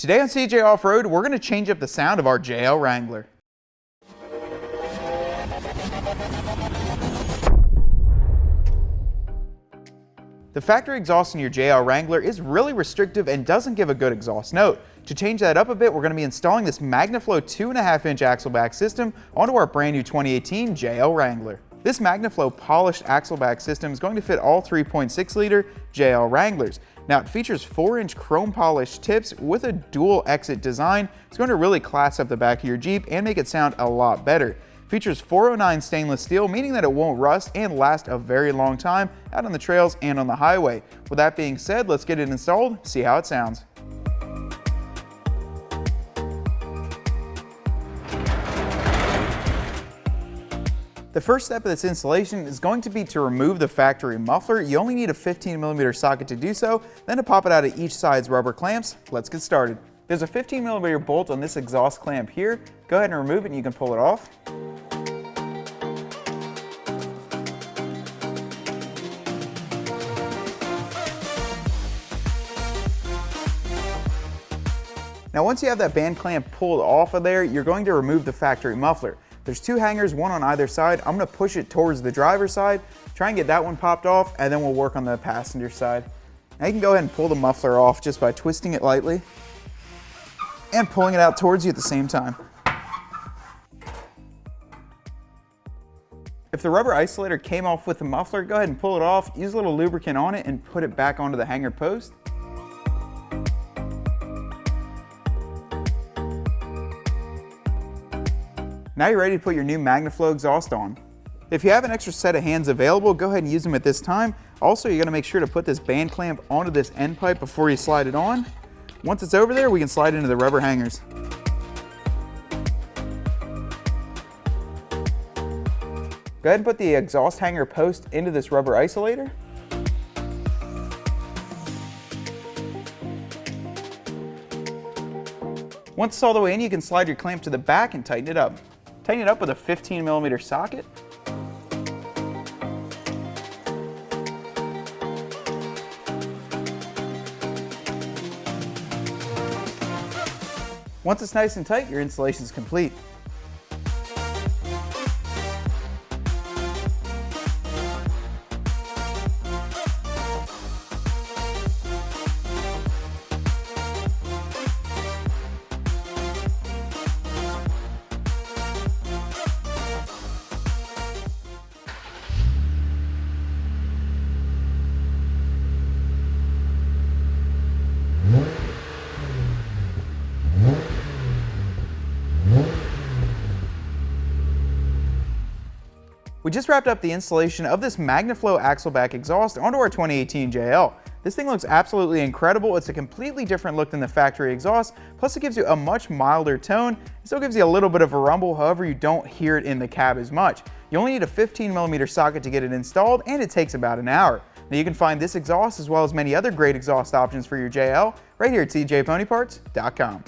Today on CJ Off-Road, we're going to change up the sound of our JL Wrangler. The factory exhaust in your JL Wrangler is really restrictive and doesn't give a good exhaust note. To change that up a bit, we're going to be installing this MagnaFlow 2.5-inch axle-back system onto our brand new 2018 JL Wrangler. This MagnaFlow Polished axle-back system is going to fit all 3.6-liter JL Wranglers. Now, it features 4-inch chrome polished tips with a dual exit design. It's going to really class up the back of your Jeep and make it sound a lot better. Features 409 stainless steel, meaning that it won't rust and last a very long time out on the trails and on the highway. With that being said, let's get it installed, see how it sounds. The first step of this installation is going to be to remove the factory muffler. You only need a 15mm socket to do so, then to pop it out of each side's rubber clamps. Let's get started. There's a 15mm bolt on this exhaust clamp here. Go ahead and remove it and you can pull it off. Now once you have that band clamp pulled off of there, you're going to remove the factory muffler. There's two hangers, one on either side. I'm going to push it towards the driver's side, try and get that one popped off, and then we'll work on the passenger side. Now you can go ahead and pull the muffler off just by twisting it lightly and pulling it out towards you at the same time. If the rubber isolator came off with the muffler, go ahead and pull it off, use a little lubricant on it, and put it back onto the hanger post. Now you're ready to put your new MagnaFlow exhaust on. If you have an extra set of hands available, go ahead and use them at this time. Also, you're going to make sure to put this band clamp onto this end pipe before you slide it on. Once it's over there, we can slide into the rubber hangers. Go ahead and put the exhaust hanger post into this rubber isolator. Once it's all the way in, you can slide your clamp to the back and tighten it up. Tighten it up with a 15mm socket. Once it's nice and tight, your installation is complete. We just wrapped up the installation of this MagnaFlow axle-back exhaust onto our 2018 JL. This thing looks absolutely incredible. It's a completely different look than the factory exhaust, plus it gives you a much milder tone. It still gives you a little bit of a rumble, however you don't hear it in the cab as much. You only need a 15mm socket to get it installed, and it takes about an hour. Now you can find this exhaust as well as many other great exhaust options for your JL right here at cjponyparts.com.